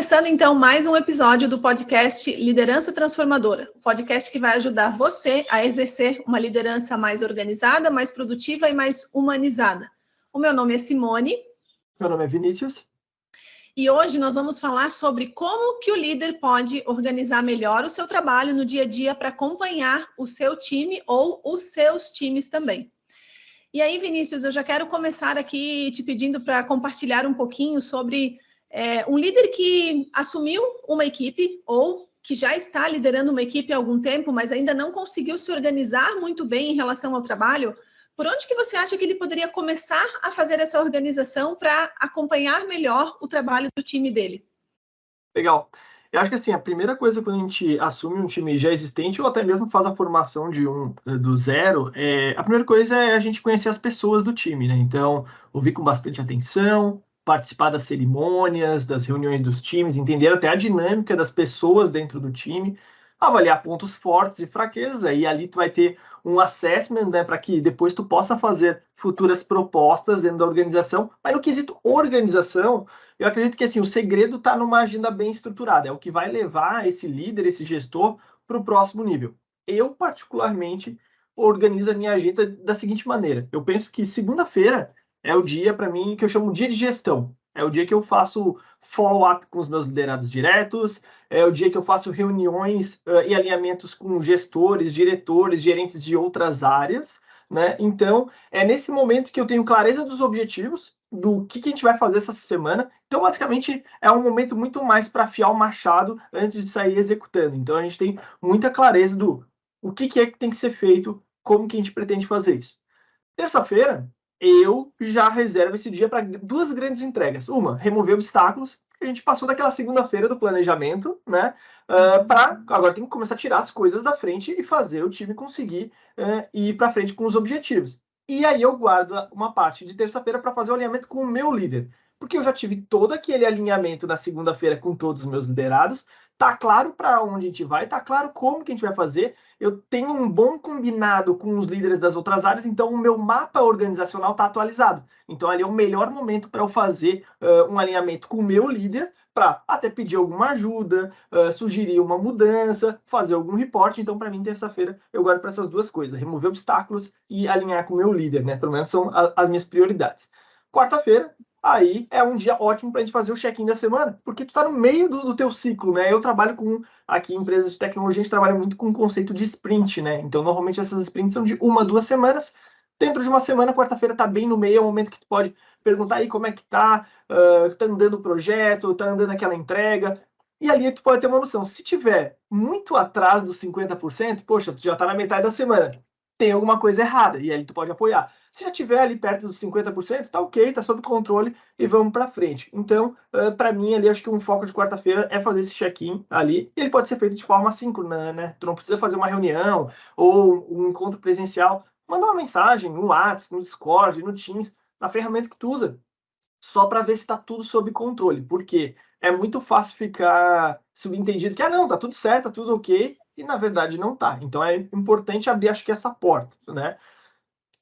começando, então, mais um episódio do podcast Liderança Transformadora, o podcast que vai ajudar você a exercer uma liderança mais organizada, mais produtiva e mais humanizada. O meu nome é Simone. Meu nome é Vinícius. E hoje nós vamos falar sobre como que o líder pode organizar melhor o seu trabalho no dia a dia para acompanhar o seu time ou os seus times também. E aí, Vinícius, eu já quero começar aqui te pedindo para compartilhar um pouquinho sobre um líder que assumiu uma equipe ou que já está liderando uma equipe há algum tempo, mas ainda não conseguiu se organizar muito bem em relação ao trabalho. Por onde que você acha que ele poderia começar a fazer essa organização para acompanhar melhor o trabalho do time dele? Legal. Eu acho que assim, a primeira coisa quando a gente assume um time já existente ou até mesmo faz a formação do zero, a primeira coisa é a gente conhecer as pessoas do time, né? Então, ouvir com bastante atenção, participar das cerimônias, das reuniões dos times, entender até a dinâmica das pessoas dentro do time, avaliar pontos fortes e fraquezas, aí ali tu vai ter um assessment, né, para que depois tu possa fazer futuras propostas dentro da organização, mas no quesito organização, eu acredito que assim, o segredo está numa agenda bem estruturada, é o que vai levar esse líder, esse gestor, para o próximo nível. Eu, particularmente, organizo a minha agenda da seguinte maneira, eu penso que segunda-feira é o dia, para mim, que eu chamo dia de gestão. É o dia que eu faço follow-up com os meus liderados diretos, é o dia que eu faço reuniões e alinhamentos com gestores, diretores, gerentes de outras áreas, né? Então, é nesse momento que eu tenho clareza dos objetivos, do que a gente vai fazer essa semana. Então, basicamente, é um momento muito mais para afiar o machado antes de sair executando. Então, a gente tem muita clareza do o que é que tem que ser feito, como que a gente pretende fazer isso. Terça-feira, eu já reservo esse dia para duas grandes entregas. Uma, remover obstáculos. A gente passou daquela segunda-feira do planejamento, né? Agora tem que começar a tirar as coisas da frente e fazer o time conseguir ir para frente com os objetivos. E aí eu guardo uma parte de terça-feira para fazer o alinhamento com o meu líder. Porque eu já tive todo aquele alinhamento na segunda-feira com todos os meus liderados. Tá claro para onde a gente vai, tá claro como que a gente vai fazer. Eu tenho um bom combinado com os líderes das outras áreas, então o meu mapa organizacional está atualizado. Então ali é o melhor momento para eu fazer um alinhamento com o meu líder, para até pedir alguma ajuda, sugerir uma mudança, fazer algum reporte. Então, para mim, terça-feira, eu guardo para essas duas coisas, remover obstáculos e alinhar com o meu líder, né? Pelo menos são as minhas prioridades. Quarta-feira, aí é um dia ótimo para a gente fazer o check-in da semana, porque tu está no meio do teu ciclo, né? Eu trabalho aqui em empresas de tecnologia, a gente trabalha muito com o conceito de sprint, né? Então, normalmente essas sprints são de 1 a 2 semanas. Dentro de uma semana, quarta-feira tá bem no meio, é o momento que tu pode perguntar aí como é que tá andando o projeto, tá andando aquela entrega. E ali tu pode ter uma noção. Se tiver muito atrás dos 50%, poxa, tu já tá na metade da semana. Tem alguma coisa errada, e aí tu pode apoiar. Se já estiver ali perto dos 50%, tá ok, tá sob controle e vamos para frente. Então, para mim, ali, acho que um foco de quarta-feira é fazer esse check-in ali, e ele pode ser feito de forma assíncrona, né? Tu não precisa fazer uma reunião ou um encontro presencial. Manda uma mensagem no WhatsApp, no Discord, no Teams, na ferramenta que tu usa, só para ver se está tudo sob controle, porque é muito fácil ficar subentendido que, não, tá tudo certo, tá tudo ok, e na verdade não tá. Então é importante abrir, acho que essa porta, né?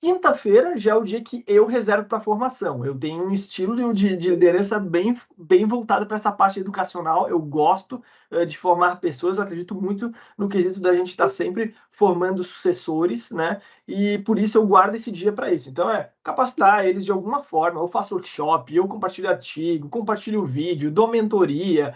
Quinta-feira já é o dia que eu reservo para formação. Eu tenho um estilo de liderança bem voltado para essa parte educacional. Eu gosto de formar pessoas. Eu acredito muito no quesito da gente estar sempre formando sucessores, né? E por isso eu guardo esse dia para isso. Então capacitar eles de alguma forma. Eu faço workshop, eu compartilho artigo, compartilho vídeo, dou mentoria.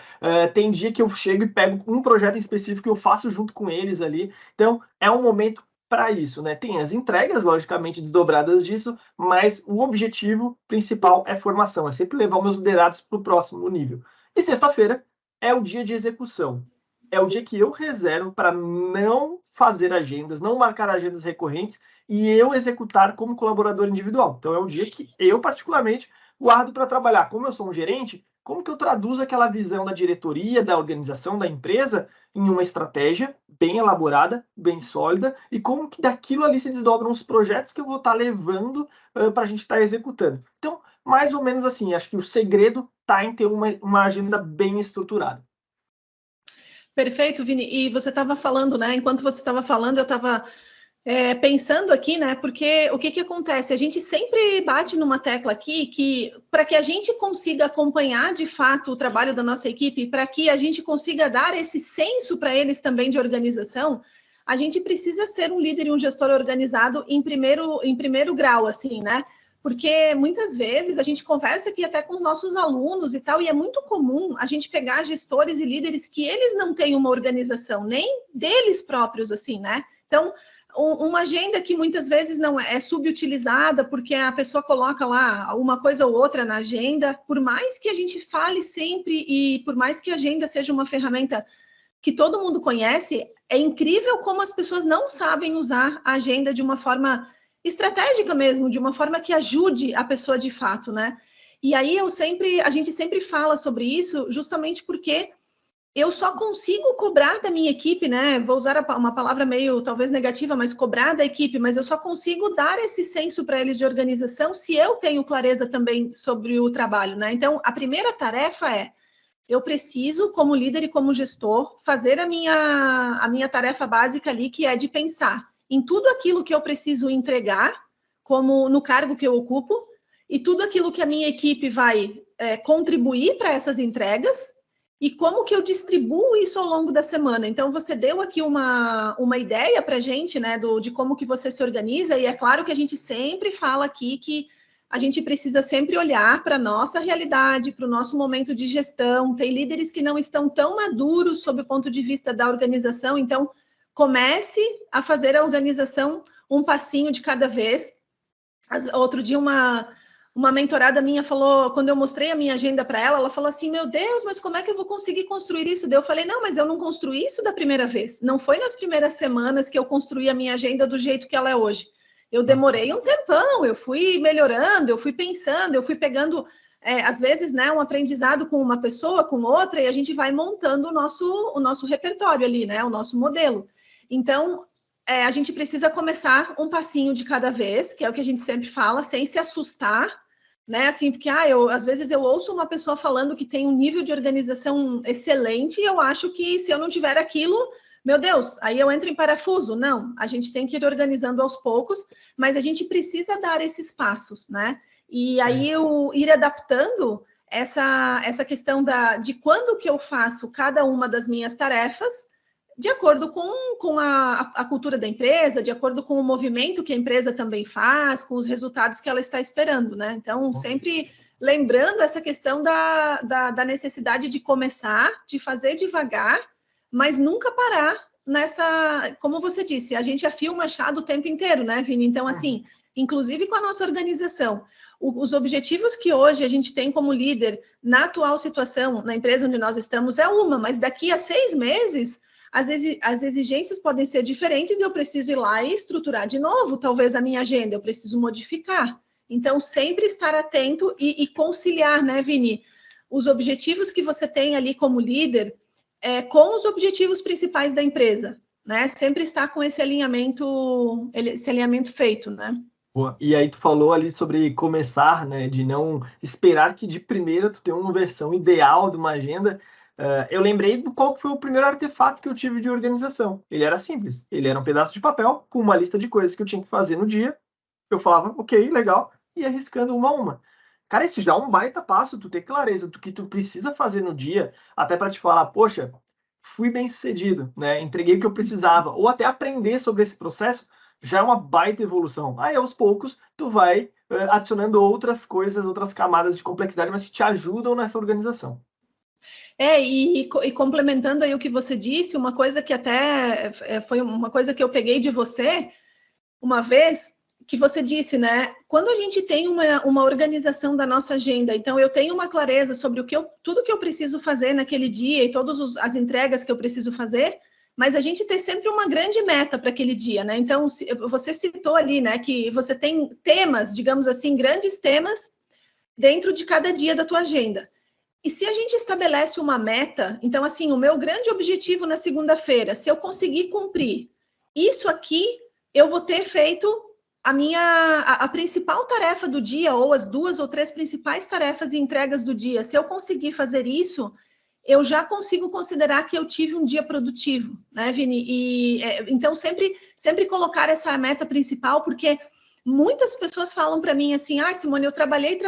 Tem dia que eu chego e pego um projeto em específico que eu faço junto com eles ali. Então é um momento para isso, né? Tem as entregas, logicamente, desdobradas disso, mas o objetivo principal é formação, é sempre levar os meus liderados para o próximo nível. E sexta-feira é o dia de execução. É o dia que eu reservo para não fazer agendas, não marcar agendas recorrentes e eu executar como colaborador individual. Então é o dia que eu, particularmente, guardo para trabalhar. Como eu sou um gerente, como que eu traduzo aquela visão da diretoria, da organização, da empresa em uma estratégia bem elaborada, bem sólida, e como que daquilo ali se desdobram os projetos que eu vou estar levando para a gente estar executando. Então, mais ou menos assim, acho que o segredo está em ter uma agenda bem estruturada. Perfeito, Vini. E você estava falando, né? Enquanto você estava falando, eu estava Pensando aqui, né? Porque o que acontece? A gente sempre bate numa tecla aqui que, para que a gente consiga acompanhar de fato o trabalho da nossa equipe, para que a gente consiga dar esse senso para eles também de organização, a gente precisa ser um líder e um gestor organizado em primeiro grau, assim, né? Porque muitas vezes a gente conversa aqui até com os nossos alunos e tal, e é muito comum a gente pegar gestores e líderes que eles não têm uma organização, nem deles próprios, assim, né? Então, uma agenda que muitas vezes não é subutilizada, porque a pessoa coloca lá uma coisa ou outra na agenda, por mais que a gente fale sempre e por mais que a agenda seja uma ferramenta que todo mundo conhece, é incrível como as pessoas não sabem usar a agenda de uma forma estratégica mesmo, de uma forma que ajude a pessoa de fato, né? E aí a gente sempre fala sobre isso justamente porque eu só consigo cobrar da minha equipe, né? Vou usar uma palavra meio talvez negativa, mas cobrar da equipe, mas eu só consigo dar esse senso para eles de organização se eu tenho clareza também sobre o trabalho, né? Então, a primeira tarefa é: eu preciso, como líder e como gestor, fazer a minha tarefa básica ali, que é de pensar em tudo aquilo que eu preciso entregar, como no cargo que eu ocupo, e tudo aquilo que a minha equipe vai contribuir para essas entregas, e como que eu distribuo isso ao longo da semana. Então, você deu aqui uma ideia para a gente, né, de como que você se organiza, e é claro que a gente sempre fala aqui que a gente precisa sempre olhar para a nossa realidade, para o nosso momento de gestão. Tem líderes que não estão tão maduros sob o ponto de vista da organização, então comece a fazer a organização um passinho de cada vez. Outro dia, uma mentorada minha falou, quando eu mostrei a minha agenda para ela, ela falou assim: meu Deus, mas como é que eu vou conseguir construir isso? Daí eu falei: não, mas eu não construí isso da primeira vez. Não foi nas primeiras semanas que eu construí a minha agenda do jeito que ela é hoje. Eu demorei um tempão, eu fui melhorando, eu fui pensando, eu fui pegando, às vezes, né, um aprendizado com uma pessoa, com outra, e a gente vai montando o nosso repertório ali, né, o nosso modelo. Então, a gente precisa começar um passinho de cada vez, que é o que a gente sempre fala, sem se assustar, né? Assim, porque às vezes eu ouço uma pessoa falando que tem um nível de organização excelente e eu acho que se eu não tiver aquilo, meu Deus, aí eu entro em parafuso. Não, a gente tem que ir organizando aos poucos, mas a gente precisa dar esses passos, né? E aí eu ir adaptando essa questão de quando que eu faço cada uma das minhas tarefas, de acordo com a cultura da empresa, de acordo com o movimento que a empresa também faz, com os resultados que ela está esperando, né? Então, sempre lembrando essa questão da necessidade de começar, de fazer devagar, mas nunca parar nessa... Como você disse, a gente afia o machado o tempo inteiro, né, Vini? Então, assim, inclusive com a nossa organização, os objetivos que hoje a gente tem como líder na atual situação, na empresa onde nós estamos, é uma, mas daqui a 6 meses... as exigências podem ser diferentes e eu preciso ir lá e estruturar de novo, talvez, a minha agenda, eu preciso modificar. Então, sempre estar atento e conciliar, né, Vini, os objetivos que você tem ali como líder com os objetivos principais da empresa, né? Sempre estar com esse alinhamento feito, né? Boa. E aí tu falou ali sobre começar, né, de não esperar que de primeira tu tenha uma versão ideal de uma agenda. Eu lembrei do qual foi o primeiro artefato que eu tive de organização. Ele era simples. Ele era um pedaço de papel com uma lista de coisas que eu tinha que fazer no dia. Eu falava, ok, legal, e ia riscando uma a uma. Cara, isso já é um baita passo, tu ter clareza do que tu precisa fazer no dia, até para te falar, poxa, fui bem sucedido, né? Entreguei o que eu precisava, ou até aprender sobre esse processo, já é uma baita evolução. Aí, aos poucos, tu vai adicionando outras coisas, outras camadas de complexidade, mas que te ajudam nessa organização. E complementando aí o que você disse, uma coisa que até foi uma coisa que eu peguei de você uma vez, que você disse, né? Quando a gente tem uma organização da nossa agenda, então eu tenho uma clareza sobre tudo que eu preciso fazer naquele dia e todas as entregas que eu preciso fazer, mas a gente tem sempre uma grande meta para aquele dia, né? Então, você citou ali, né, que você tem temas, digamos assim, grandes temas dentro de cada dia da tua agenda. E se a gente estabelece uma meta, então, assim, o meu grande objetivo na segunda-feira, se eu conseguir cumprir isso aqui, eu vou ter feito a principal tarefa do dia, ou as 2 ou 3 principais tarefas e entregas do dia. Se eu conseguir fazer isso, eu já consigo considerar que eu tive um dia produtivo, né, Vini? Então, sempre colocar essa meta principal, porque muitas pessoas falam para mim assim, Simone, eu trabalhei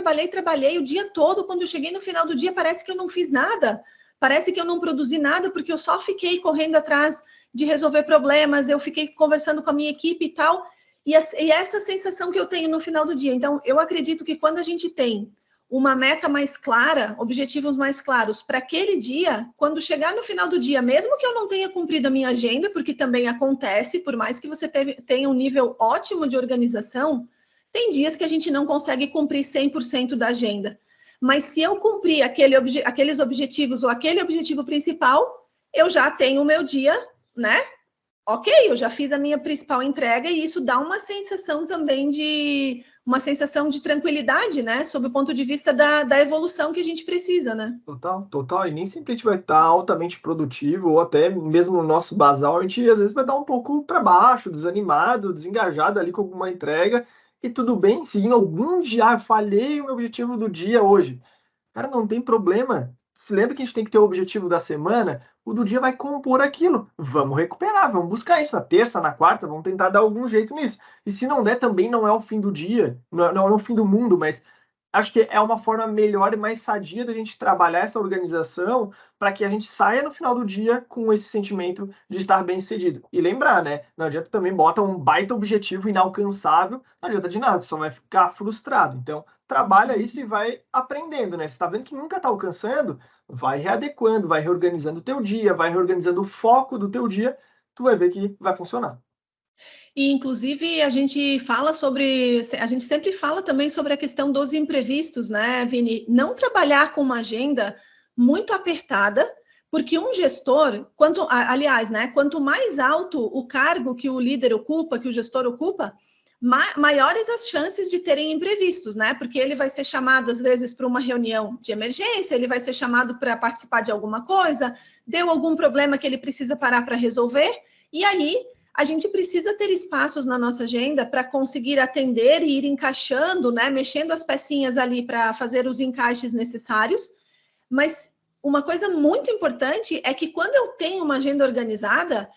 o dia todo, quando eu cheguei no final do dia, parece que eu não fiz nada, parece que eu não produzi nada, porque eu só fiquei correndo atrás de resolver problemas, eu fiquei conversando com a minha equipe e tal, e essa sensação que eu tenho no final do dia. Então, eu acredito que quando a gente tem uma meta mais clara, objetivos mais claros para aquele dia, quando chegar no final do dia, mesmo que eu não tenha cumprido a minha agenda, porque também acontece, por mais que você tenha um nível ótimo de organização, tem dias que a gente não consegue cumprir 100% da agenda. Mas se eu cumprir aqueles objetivos ou aquele objetivo principal, eu já tenho o meu dia, né? Ok, eu já fiz a minha principal entrega e isso dá uma sensação também uma sensação de tranquilidade, né? Sob o ponto de vista da evolução que a gente precisa, né? Total, total. E nem sempre a gente vai estar altamente produtivo, ou até mesmo no nosso basal, a gente às vezes vai estar um pouco para baixo, desanimado, desengajado ali com alguma entrega. E tudo bem, se em algum dia falhei o meu objetivo do dia hoje. Cara, não tem problema. Se lembra que a gente tem que ter o objetivo da semana, o do dia vai compor aquilo. Vamos recuperar, vamos buscar isso na terça, na quarta, vamos tentar dar algum jeito nisso. E se não der, também não é o fim do dia, não é o fim do mundo, mas acho que é uma forma melhor e mais sadia da gente trabalhar essa organização para que a gente saia no final do dia com esse sentimento de estar bem sucedido. E lembrar, né? Não adianta também bota um baita objetivo inalcançável, não adianta de nada, só vai ficar frustrado. Então, trabalha isso e vai aprendendo, né? Você está vendo que nunca está alcançando, vai readequando, vai reorganizando o teu dia, vai reorganizando o foco do teu dia, tu vai ver que vai funcionar. E, inclusive, a gente sempre fala também sobre a questão dos imprevistos, né, Vini? Não trabalhar com uma agenda muito apertada, porque um gestor, aliás, né, quanto mais alto o cargo que o líder ocupa, que o gestor ocupa, maiores as chances de terem imprevistos, né? Porque ele vai ser chamado, às vezes, para uma reunião de emergência, ele vai ser chamado para participar de alguma coisa, deu algum problema que ele precisa parar para resolver, e aí a gente precisa ter espaços na nossa agenda para conseguir atender e ir encaixando, né? Mexendo as pecinhas ali para fazer os encaixes necessários. Mas uma coisa muito importante é que quando eu tenho uma agenda organizada,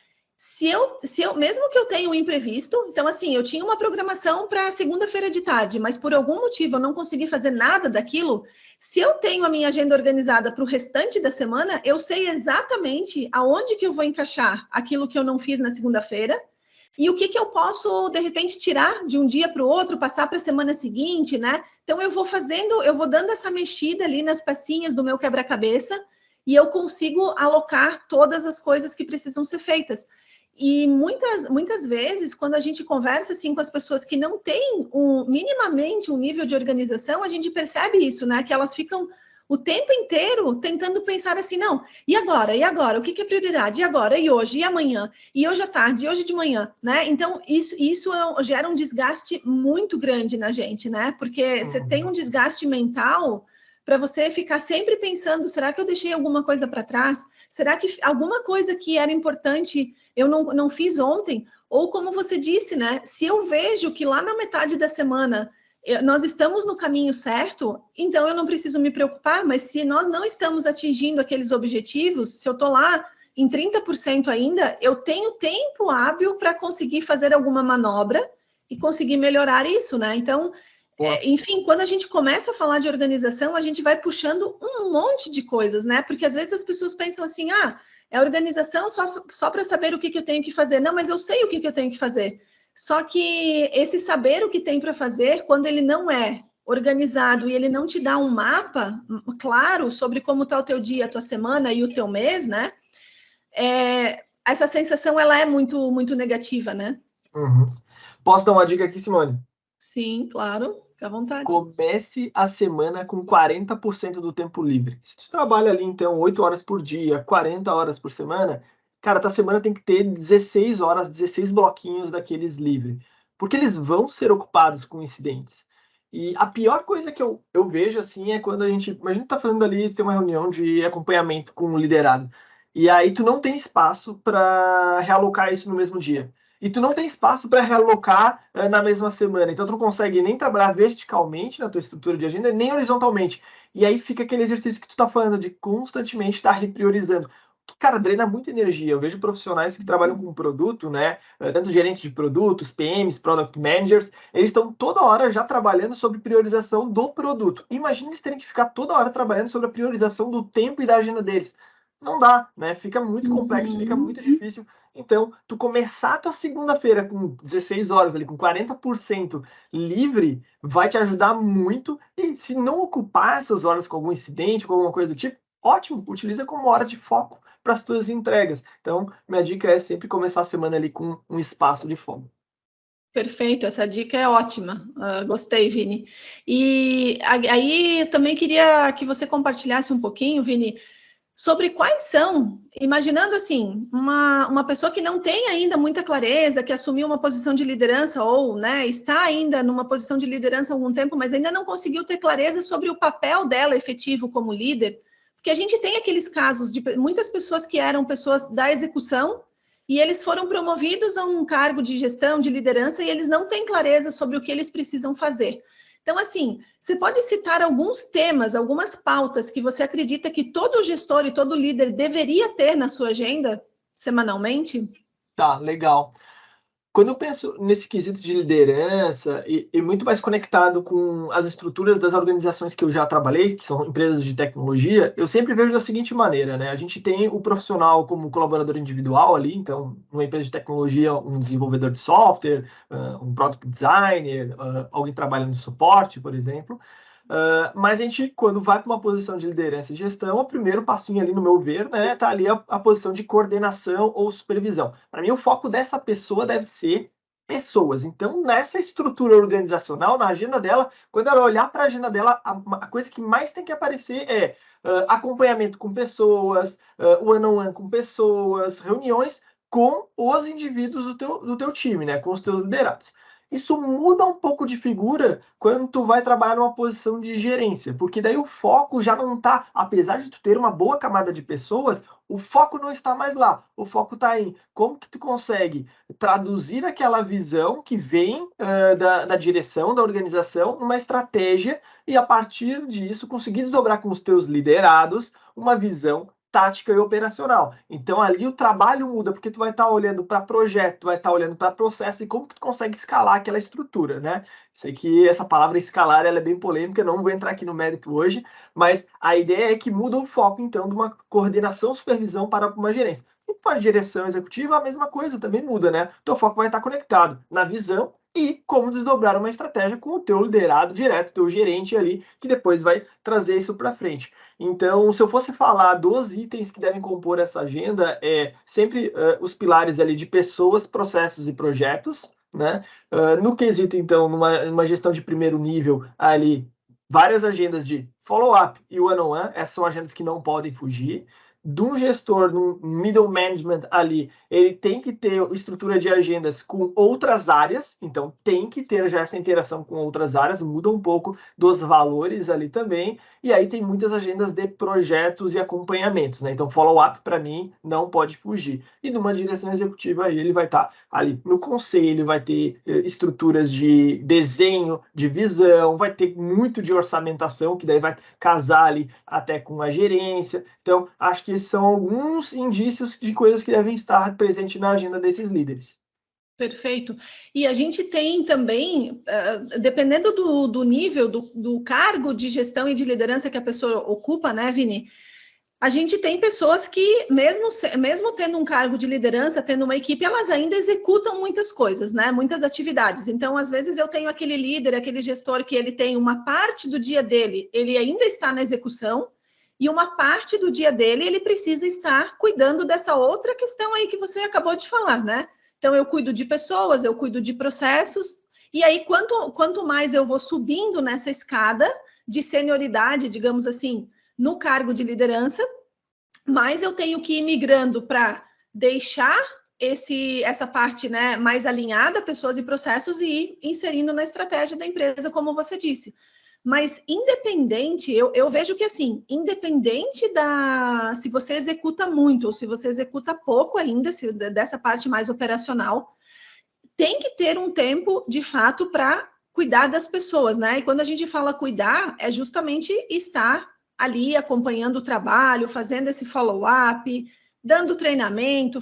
mesmo que eu tenha um imprevisto, então assim, eu tinha uma programação para segunda-feira de tarde, mas por algum motivo eu não consegui fazer nada daquilo, se eu tenho a minha agenda organizada para o restante da semana, eu sei exatamente aonde que eu vou encaixar aquilo que eu não fiz na segunda-feira e o que eu posso, de repente, tirar de um dia para o outro, passar para a semana seguinte, né? Então eu vou dando essa mexida ali nas pecinhas do meu quebra-cabeça e eu consigo alocar todas as coisas que precisam ser feitas. E muitas vezes, quando a gente conversa assim com as pessoas que não têm minimamente um nível de organização, a gente percebe isso, né? Que elas ficam o tempo inteiro tentando pensar assim, não, e agora? E agora? O que é prioridade? E agora? E hoje? E amanhã? E hoje à tarde? E hoje de manhã? Né? Então, isso gera um desgaste muito grande na gente, né? Porque você tem um desgaste mental para você ficar sempre pensando, será que eu deixei alguma coisa para trás? Será que alguma coisa que era importante eu não fiz ontem? Ou como você disse, né? Se eu vejo que lá na metade da semana nós estamos no caminho certo, então eu não preciso me preocupar, mas se nós não estamos atingindo aqueles objetivos, se eu estou lá em 30% ainda, eu tenho tempo hábil para conseguir fazer alguma manobra e conseguir melhorar isso, né? Então, enfim, quando a gente começa a falar de organização, a gente vai puxando um monte de coisas, né? Porque às vezes as pessoas pensam assim, é organização só para saber o que eu tenho que fazer. Não, mas eu sei o que eu tenho que fazer. Só que esse saber o que tem para fazer, quando ele não é organizado e ele não te dá um mapa claro sobre como está o teu dia, a tua semana e o teu mês, né? Essa sensação, ela é muito, muito negativa, né? Uhum. Posso dar uma dica aqui, Simone? Sim, claro. Fica à vontade. Comece a semana com 40% do tempo livre. Se tu trabalha ali, então, 8 horas por dia, 40 horas por semana, cara, tua semana tem que ter 16 horas, 16 bloquinhos daqueles livres. Porque eles vão ser ocupados com incidentes. E a pior coisa que eu vejo, assim, é quando imagina tu tá fazendo ali, tu tem uma reunião de acompanhamento com o liderado. E aí tu não tem espaço para realocar isso no mesmo dia. e tu não tem espaço para realocar na mesma semana. Então, tu não consegue nem trabalhar verticalmente na tua estrutura de agenda, nem horizontalmente. E aí fica aquele exercício que tu está falando de constantemente estar repriorizando. Cara, drena muita energia. Eu vejo profissionais que trabalham com produto, né? Tanto gerentes de produtos, PMs, Product Managers, eles estão toda hora já trabalhando sobre priorização do produto. Imagina eles terem que ficar toda hora trabalhando sobre a priorização do tempo e da agenda deles. Não dá, né? Fica muito complexo, fica muito difícil. Então, tu começar a tua segunda-feira com 16 horas ali, com 40% livre, vai te ajudar muito. E se não ocupar essas horas com algum incidente, com alguma coisa do tipo, ótimo, utiliza como hora de foco para as tuas entregas. Então, minha dica é sempre começar a semana ali com um espaço de folga. Perfeito, essa dica é ótima. Gostei, Vini. E aí também queria que você compartilhasse um pouquinho, Vini, sobre quais são, imaginando assim, uma pessoa que não tem ainda muita clareza, que assumiu uma posição de liderança ou, né, está ainda numa posição de liderança há algum tempo, mas ainda não conseguiu ter clareza sobre o papel dela efetivo como líder, porque a gente tem aqueles casos de muitas pessoas que eram pessoas da execução e eles foram promovidos a um cargo de gestão, de liderança, e eles não têm clareza sobre o que eles precisam fazer. Então, assim, você pode citar alguns temas, algumas pautas que você acredita que todo gestor e todo líder deveria ter na sua agenda semanalmente? Tá, legal. Quando eu penso nesse quesito de liderança e muito mais conectado com as estruturas das organizações que eu já trabalhei, que são empresas de tecnologia, eu sempre vejo da seguinte maneira, né? A gente tem o profissional como colaborador individual ali, então, numa empresa de tecnologia, um desenvolvedor de software, um product designer, alguém trabalhando no suporte, por exemplo. Mas a gente, quando vai para uma posição de liderança e gestão, o primeiro passinho ali, no meu ver, né, tá ali a posição de coordenação ou supervisão. Para mim, o foco dessa pessoa deve ser pessoas. Então, nessa estrutura organizacional, na agenda dela, quando ela olhar para a agenda dela, a coisa que mais tem que aparecer é acompanhamento com pessoas, one-on-one com pessoas, reuniões com os indivíduos do teu time, né, com os teus liderados. Isso muda um pouco de figura quando tu vai trabalhar numa posição de gerência, porque daí o foco já não está, apesar de tu ter uma boa camada de pessoas, o foco não está mais lá. O foco está em como que tu consegue traduzir aquela visão que vem da direção, da organização, numa estratégia e a partir disso conseguir desdobrar com os teus liderados uma visão tática e operacional. Então ali o trabalho muda, porque tu vai estar olhando para projeto, tu vai estar olhando para processo e como que tu consegue escalar aquela estrutura, né? Sei que essa palavra escalar ela é bem polêmica, não vou entrar aqui no mérito hoje, mas a ideia é que muda o foco, então, de uma coordenação, supervisão para uma gerência. E para a direção executiva, a mesma coisa também muda, né? O teu foco vai estar conectado na visão e como desdobrar uma estratégia com o teu liderado direto, teu gerente ali, que depois vai trazer isso para frente. Então, se eu fosse falar dos itens que devem compor essa agenda, é sempre os pilares ali de pessoas, processos e projetos, né? No quesito, então, numa gestão de primeiro nível, ali, várias agendas de follow-up e one-on-one, essas são agendas que não podem fugir. De um gestor, num middle management ali, ele tem que ter estrutura de agendas com outras áreas, então tem que ter já essa interação com outras áreas, muda um pouco dos valores ali também, e aí tem muitas agendas de projetos e acompanhamentos, né? Então, follow-up, para mim, não pode fugir. E numa direção executiva, aí ele vai estar ali no conselho, vai ter estruturas de desenho, de visão, vai ter muito de orçamentação, que daí vai casar ali até com a gerência. Então, acho que esses são alguns indícios de coisas que devem estar presentes na agenda desses líderes. Perfeito. E a gente tem também, dependendo do nível, do cargo de gestão e de liderança que a pessoa ocupa, né, Vini? A gente tem pessoas que, mesmo tendo um cargo de liderança, tendo uma equipe, elas ainda executam muitas coisas, né? Muitas atividades. Então, às vezes, eu tenho aquele líder, aquele gestor que ele tem uma parte do dia dele, ele ainda está na execução, e uma parte do dia dele, ele precisa estar cuidando dessa outra questão aí que você acabou de falar, né? Então, eu cuido de pessoas, eu cuido de processos, e aí, quanto mais eu vou subindo nessa escada de senioridade, digamos assim, no cargo de liderança, mais eu tenho que ir migrando para deixar essa parte, né, mais alinhada, pessoas e processos, e ir inserindo na estratégia da empresa, como você disse. Mas independente, eu vejo que assim, independente se você executa muito ou se você executa pouco ainda, dessa parte mais operacional, tem que ter um tempo, de fato, para cuidar das pessoas, né? E quando a gente fala cuidar, é justamente estar ali acompanhando o trabalho, fazendo esse follow-up, dando treinamento,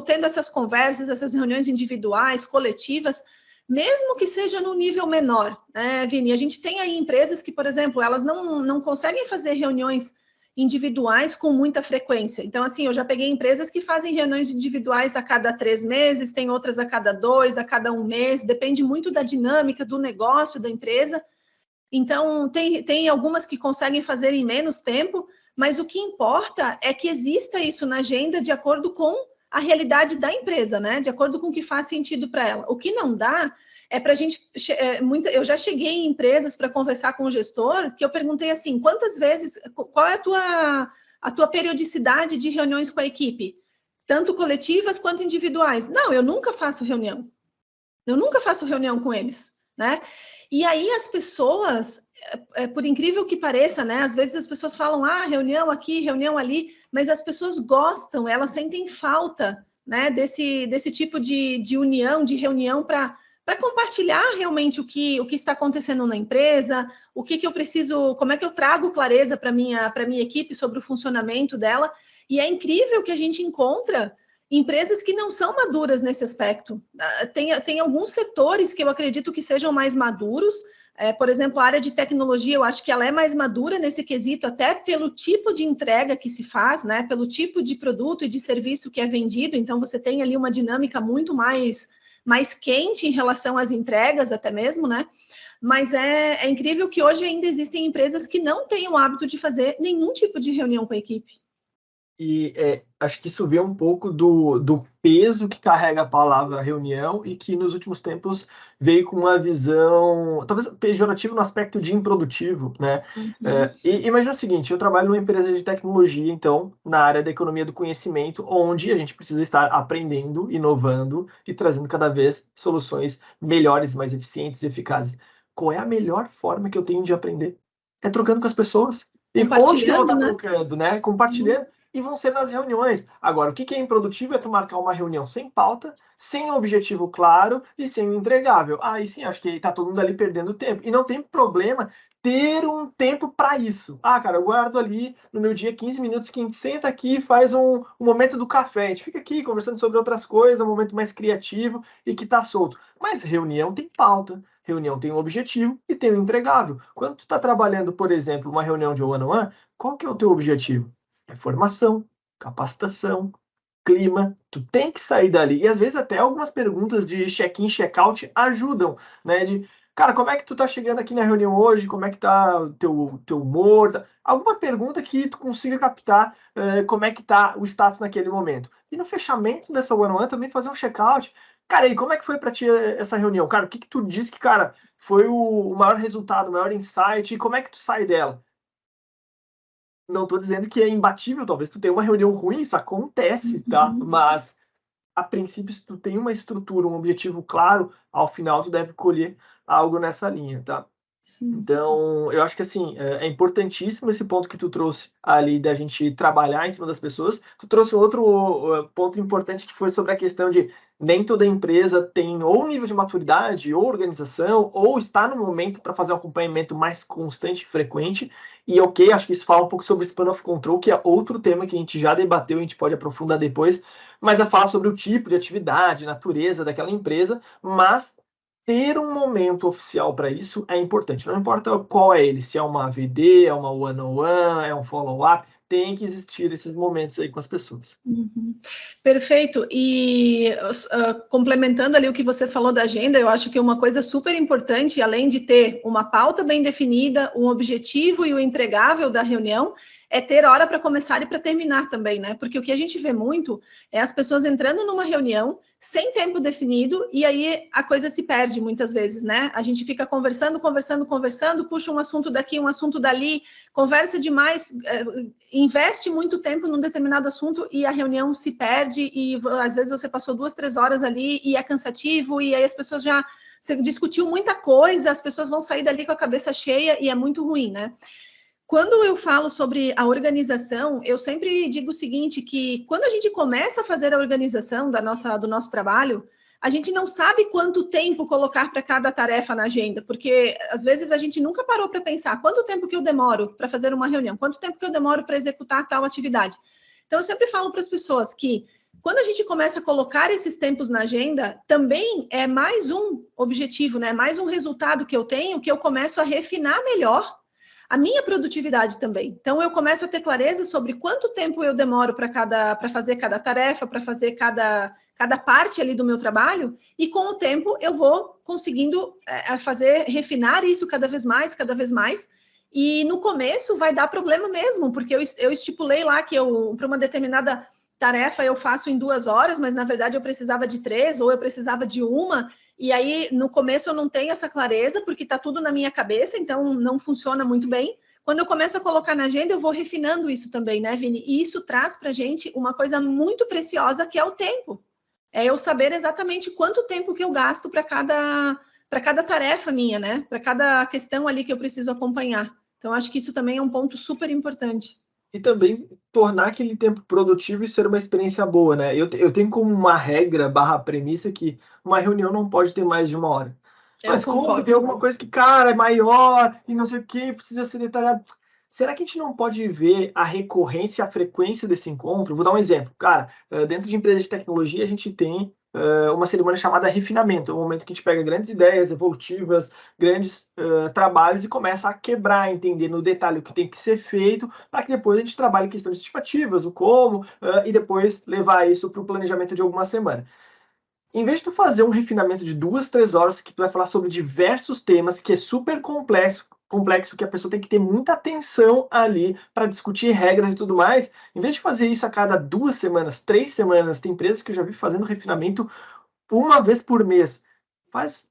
tendo essas conversas, essas reuniões individuais, coletivas, mesmo que seja num nível menor, né, Vini? A gente tem aí empresas que, por exemplo, elas não conseguem fazer reuniões individuais com muita frequência. Então, assim, eu já peguei empresas que fazem reuniões individuais a cada 3 meses, tem outras a cada 2, a cada 1 mês, depende muito da dinâmica do negócio da empresa. Então, tem algumas que conseguem fazer em menos tempo, mas o que importa é que exista isso na agenda de acordo com a realidade da empresa, né? De acordo com o que faz sentido para ela. O que não dá é para a gente... eu já cheguei em empresas para conversar com o gestor, que eu perguntei assim, quantas vezes... Qual é a tua periodicidade de reuniões com a equipe? Tanto coletivas quanto individuais. Não, eu nunca faço reunião. Eu nunca faço reunião com eles, né? E aí as pessoas, por incrível que pareça, né? Às vezes as pessoas falam, reunião aqui, reunião ali, mas as pessoas gostam, elas sentem falta, né? Desse tipo de união, de reunião para compartilhar realmente o que está acontecendo na empresa, o que eu preciso, como é que eu trago clareza para minha equipe sobre o funcionamento dela. E é incrível que a gente encontra empresas que não são maduras nesse aspecto. Tem alguns setores que eu acredito que sejam mais maduros. Por exemplo, a área de tecnologia, eu acho que ela é mais madura nesse quesito, até pelo tipo de entrega que se faz, né? Pelo tipo de produto e de serviço que é vendido. Então, você tem ali uma dinâmica muito mais quente em relação às entregas, até mesmo, né? Mas é incrível que hoje ainda existem empresas que não têm o hábito de fazer nenhum tipo de reunião com a equipe. E acho que isso vê um pouco do peso que carrega a palavra reunião e que nos últimos tempos veio com uma visão, talvez pejorativa no aspecto de improdutivo, né? Uhum. E imagina o seguinte, eu trabalho numa empresa de tecnologia, então, na área da economia do conhecimento, onde a gente precisa estar aprendendo, inovando e trazendo cada vez soluções melhores, mais eficientes e eficazes. Qual é a melhor forma que eu tenho de aprender? É trocando com as pessoas. E onde que eu vou estar trocando, né? Compartilhando. E vão ser nas reuniões. Agora, o que é improdutivo é tu marcar uma reunião sem pauta, sem objetivo claro e sem entregável. Aí sim, acho que tá todo mundo ali perdendo tempo. E não tem problema ter um tempo para isso. Cara, eu guardo ali no meu dia 15 minutos que a gente senta aqui e faz um momento do café. A gente fica aqui conversando sobre outras coisas, um momento mais criativo e que tá solto. Mas reunião tem pauta. Reunião tem um objetivo e tem um entregável. Quando tu está trabalhando, por exemplo, uma reunião de one-on-one, qual que é o teu objetivo? É formação, capacitação, clima, tu tem que sair dali. E às vezes até algumas perguntas de check-in, check-out ajudam, né? Cara, como é que tu tá chegando aqui na reunião hoje? Como é que tá o teu humor? Alguma pergunta que tu consiga captar como é que tá o status naquele momento. E no fechamento dessa one-on-one também fazer um check-out. Cara, e como é que foi para ti essa reunião? Cara, o que tu disse que, cara, foi o maior resultado, o maior insight? E como é que tu sai dela? Não estou dizendo que é imbatível, talvez tu tenha uma reunião ruim, isso acontece, tá? Mas, a princípio, se tu tem uma estrutura, um objetivo claro, ao final tu deve colher algo nessa linha, tá? Sim. Então, eu acho que assim, é importantíssimo esse ponto que tu trouxe ali da gente trabalhar em cima das pessoas. Tu trouxe outro ponto importante que foi sobre a questão de nem toda empresa tem ou nível de maturidade, ou organização, ou está no momento para fazer um acompanhamento mais constante e frequente. E ok, acho que isso fala um pouco sobre Span of Control, que é outro tema que a gente já debateu, a gente pode aprofundar depois, mas é falar sobre o tipo de atividade, natureza daquela empresa, mas ter um momento oficial para isso é importante. Não importa qual é ele, se é uma AVD, é uma one-on-one, é um follow-up, tem que existir esses momentos aí com as pessoas. Uhum. Perfeito. E complementando ali o que você falou da agenda, eu acho que uma coisa super importante, além de ter uma pauta bem definida, um objetivo e o entregável da reunião, é ter hora para começar e para terminar também, né? Porque o que a gente vê muito é as pessoas entrando numa reunião sem tempo definido e aí a coisa se perde muitas vezes, né? A gente fica conversando, puxa um assunto daqui, um assunto dali, conversa demais, investe muito tempo num determinado assunto e a reunião se perde e às vezes você passou 2, 3 horas ali e é cansativo e aí as pessoas você discutiu muita coisa, as pessoas vão sair dali com a cabeça cheia e é muito ruim, né? Quando eu falo sobre a organização, eu sempre digo o seguinte, que quando a gente começa a fazer a organização do nosso trabalho, a gente não sabe quanto tempo colocar para cada tarefa na agenda, porque às vezes a gente nunca parou para pensar quanto tempo que eu demoro para fazer uma reunião, quanto tempo que eu demoro para executar tal atividade. Então, eu sempre falo para as pessoas que quando a gente começa a colocar esses tempos na agenda, também é mais um objetivo, né? Mais um resultado que eu tenho, que eu começo a refinar melhor a minha produtividade também. Então, eu começo a ter clareza sobre quanto tempo eu demoro para fazer cada tarefa, para fazer cada parte ali do meu trabalho, e com o tempo eu vou conseguindo refinar isso cada vez mais, e no começo vai dar problema mesmo, porque eu estipulei lá que para uma determinada tarefa eu faço em 2 horas, mas na verdade eu precisava de 3, ou eu precisava de 1, e aí no começo eu não tenho essa clareza, porque está tudo na minha cabeça, então não funciona muito bem. Quando eu começo a colocar na agenda, eu vou refinando isso também, né, Vini? E isso traz para a gente uma coisa muito preciosa, que é o tempo. É eu saber exatamente quanto tempo que eu gasto para cada tarefa minha, né? Para cada questão ali que eu preciso acompanhar. Então, acho que isso também é um ponto super importante. E também tornar aquele tempo produtivo e ser uma experiência boa, né? Eu tenho como uma regra barra premissa que uma reunião não pode ter mais de 1 hora. Eu Mas como concordo. tem alguma coisa que, cara, é maior e não sei o que, precisa ser detalhado. Será que a gente não pode ver a recorrência, a frequência desse encontro? Vou dar um exemplo. Cara, dentro de empresas de tecnologia, a gente tem uma cerimônia chamada refinamento. É um momento que a gente pega grandes ideias evolutivas, grandes trabalhos e começa a quebrar, entender no detalhe o que tem que ser feito, para que depois a gente trabalhe questões estimativas, o como, e depois levar isso para o planejamento de alguma semana. Em vez de tu fazer um refinamento de 2, 3 horas, que tu vai falar sobre diversos temas, que é super complexo, que a pessoa tem que ter muita atenção ali para discutir regras e tudo mais, em vez de fazer isso a cada 2 semanas, 3 semanas, tem empresas que eu já vi fazendo refinamento 1 vez por mês. Faz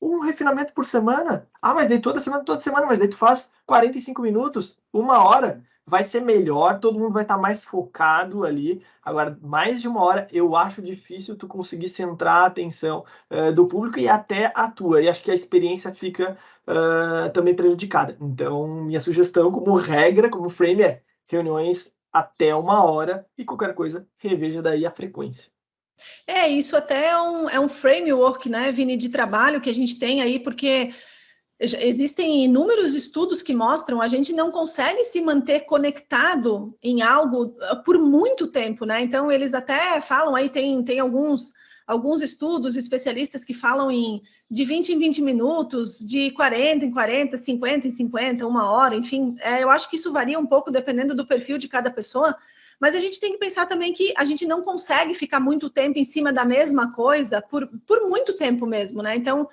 um refinamento por semana. Ah, mas daí toda semana, mas daí tu faz 45 minutos, 1 hora. Vai ser melhor, todo mundo vai estar mais focado ali. Agora, mais de 1 hora, eu acho difícil tu conseguir centrar a atenção do público e até a tua. E acho que a experiência fica também prejudicada. Então, minha sugestão, como regra, como frame, é reuniões até 1 hora e qualquer coisa, reveja daí a frequência. Isso até é um framework, né, Vini, de trabalho que a gente tem aí, porque existem inúmeros estudos que mostram a gente não consegue se manter conectado em algo por muito tempo, né? Então, eles até falam aí, tem alguns estudos especialistas que falam de 20 em 20 minutos, de 40 em 40, 50 em 50, 1 hora, enfim. Eu acho que isso varia um pouco dependendo do perfil de cada pessoa, mas a gente tem que pensar também que a gente não consegue ficar muito tempo em cima da mesma coisa por muito tempo mesmo, né? Então,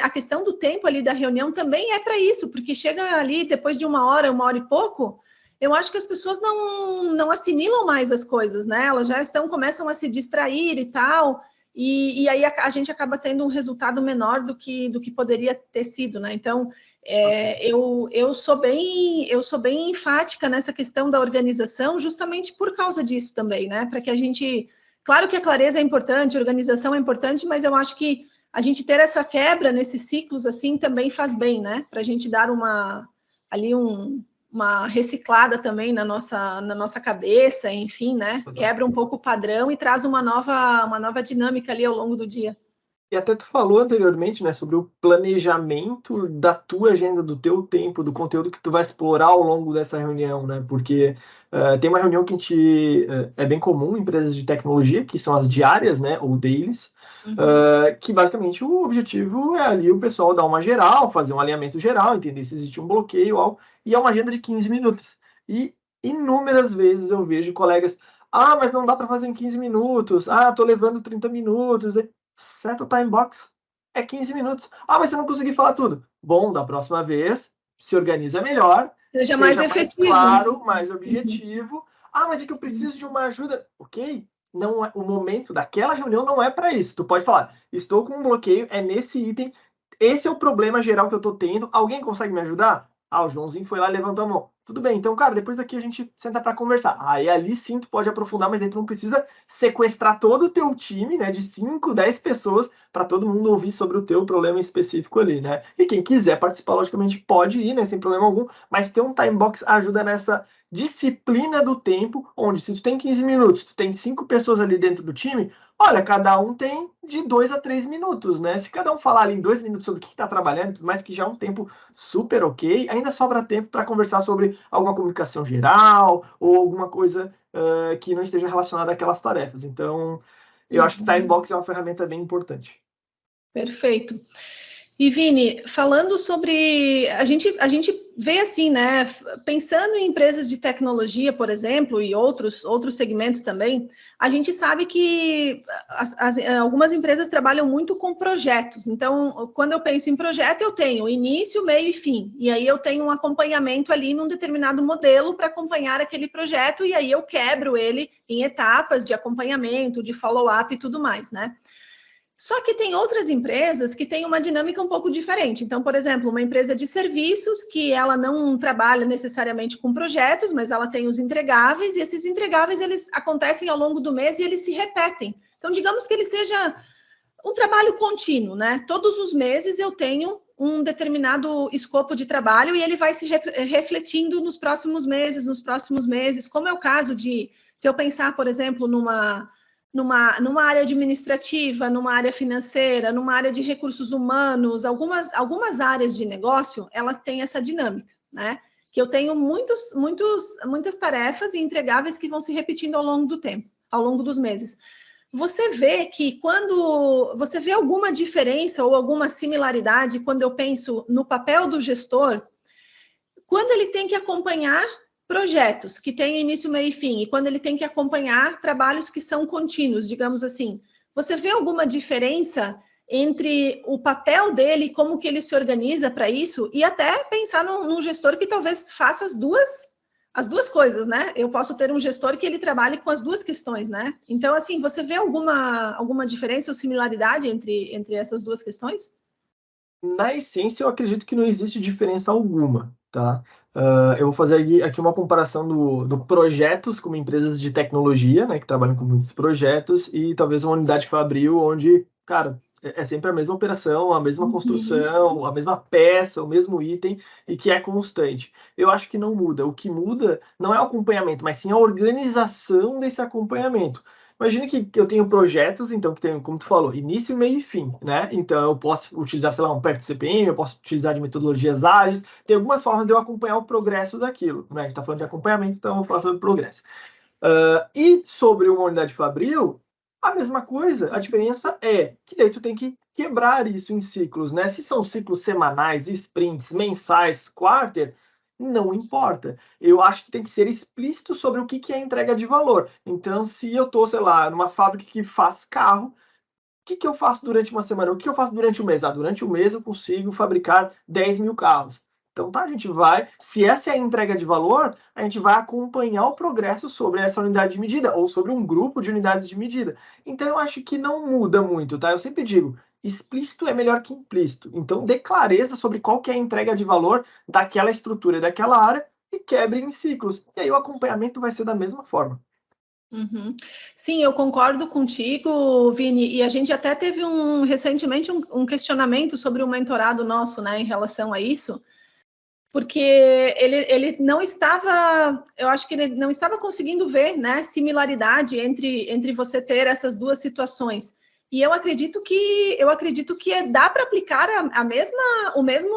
a questão do tempo ali da reunião também é para isso, porque chega ali depois de 1 hora e pouco, eu acho que as pessoas não assimilam mais as coisas, né? Elas já começam a se distrair e tal, e aí a gente acaba tendo um resultado menor do que poderia ter sido, né? Então, eu sou bem enfática nessa questão da organização, justamente por causa disso também, né? Para que a gente, claro que a clareza é importante, a organização é importante, mas eu acho que a gente ter essa quebra nesses ciclos assim também faz bem, né? Para a gente dar uma reciclada também na nossa cabeça, enfim, né? Quebra um pouco o padrão e traz uma nova dinâmica ali ao longo do dia. E até tu falou anteriormente, né, sobre o planejamento da tua agenda, do teu tempo, do conteúdo que tu vai explorar ao longo dessa reunião, né? Porque tem uma reunião que é bem comum em empresas de tecnologia, que são as diárias, né, ou dailies, que basicamente o objetivo é ali o pessoal dar uma geral, fazer um alinhamento geral, entender se existe um bloqueio ou algo, e é uma agenda de 15 minutos. E inúmeras vezes eu vejo colegas, mas não dá para fazer em 15 minutos, tô levando 30 minutos, seta o time box, é 15 minutos. Mas você não conseguiu falar tudo. Bom, da próxima vez, se organiza melhor, seja mais efetivo, claro, mais objetivo. Mas é que eu preciso de uma ajuda. Ok, não é, o momento daquela reunião não é para isso. Tu pode falar, estou com um bloqueio, é nesse item, esse é o problema geral que eu estou tendo, alguém consegue me ajudar? O Joãozinho foi lá e levantou a mão. Tudo bem, então, cara, depois daqui a gente senta para conversar. Aí ali sim tu pode aprofundar, mas aí tu não precisa sequestrar todo o teu time, né, de 5, 10 pessoas para todo mundo ouvir sobre o teu problema específico ali, né? E quem quiser participar, logicamente, pode ir, né, sem problema algum, mas ter um time box ajuda nessa disciplina do tempo, onde se tu tem 15 minutos, tu tem 5 pessoas ali dentro do time, olha, cada um tem de 2 a 3 minutos, né? Se cada um falar ali em 2 minutos sobre o que está trabalhando, mas que já é um tempo super ok, ainda sobra tempo para conversar sobre alguma comunicação geral ou alguma coisa que não esteja relacionada àquelas tarefas. Então, eu acho que Time Box é uma ferramenta bem importante. Perfeito. E Vini, falando sobre, a gente vê assim, né, pensando em empresas de tecnologia, por exemplo, e outros segmentos também, a gente sabe que algumas empresas trabalham muito com projetos. Então, quando eu penso em projeto, eu tenho início, meio e fim. E aí eu tenho um acompanhamento ali num determinado modelo para acompanhar aquele projeto, e aí eu quebro ele em etapas de acompanhamento, de follow-up e tudo mais, né? Só que tem outras empresas que têm uma dinâmica um pouco diferente. Então, por exemplo, uma empresa de serviços que ela não trabalha necessariamente com projetos, mas ela tem os entregáveis, e esses entregáveis eles acontecem ao longo do mês e eles se repetem. Então, digamos que ele seja um trabalho contínuo, né? Todos os meses eu tenho um determinado escopo de trabalho e ele vai se refletindo nos próximos meses, como é o caso de, se eu pensar, por exemplo, numa área administrativa, numa área financeira, numa área de recursos humanos, algumas áreas de negócio, elas têm essa dinâmica, né? Que eu tenho muitas tarefas e entregáveis que vão se repetindo ao longo do tempo, ao longo dos meses. Você vê que quando você vê alguma diferença ou alguma similaridade quando eu penso no papel do gestor, quando ele tem que acompanhar projetos que têm início, meio e fim, e quando ele tem que acompanhar trabalhos que são contínuos, digamos assim, você vê alguma diferença entre o papel dele, como que ele se organiza para isso, e até pensar num gestor que talvez faça as duas coisas, né? Eu posso ter um gestor que ele trabalhe com as duas questões, né? Então, assim, você vê alguma diferença ou similaridade entre essas duas questões? Na essência, eu acredito que não existe diferença alguma, tá? Eu vou fazer aqui uma comparação do projetos como empresas de tecnologia, né, que trabalham com muitos projetos, e talvez uma unidade fabril, onde, cara, é sempre a mesma operação, a mesma construção, a mesma peça, o mesmo item, e que é constante. Eu acho que não muda. O que muda não é o acompanhamento, mas sim a organização desse acompanhamento. Imagina que eu tenho projetos, então, que tem, como tu falou, início, meio e fim, né? Então, eu posso utilizar, sei lá, um PERT CPM, eu posso utilizar de metodologias ágeis, tem algumas formas de eu acompanhar o progresso daquilo, né? A gente tá falando de acompanhamento, então eu vou falar sobre progresso. E sobre uma unidade fabril, a mesma coisa, a diferença é que daí tu tem que quebrar isso em ciclos, né? Se são ciclos semanais, sprints, mensais, quarter, não importa. Eu acho que tem que ser explícito sobre o que é entrega de valor. Então, se eu estou, sei lá, numa fábrica que faz carro, o que eu faço durante uma semana? O que eu faço durante o mês? Durante o mês eu consigo fabricar 10 mil carros. Então, tá, a gente vai, se essa é a entrega de valor, a gente vai acompanhar o progresso sobre essa unidade de medida ou sobre um grupo de unidades de medida. Então, eu acho que não muda muito, tá? Eu sempre digo, explícito é melhor que implícito. Então, dê clareza sobre qual que é a entrega de valor daquela estrutura e daquela área e quebre em ciclos. E aí o acompanhamento vai ser da mesma forma. Uhum. Sim, eu concordo contigo, Vini, e a gente até teve recentemente um questionamento sobre um mentorado nosso, né, em relação a isso, porque ele não estava, eu acho que ele não estava conseguindo ver, né, similaridade entre você ter essas duas situações. E eu acredito que dá para aplicar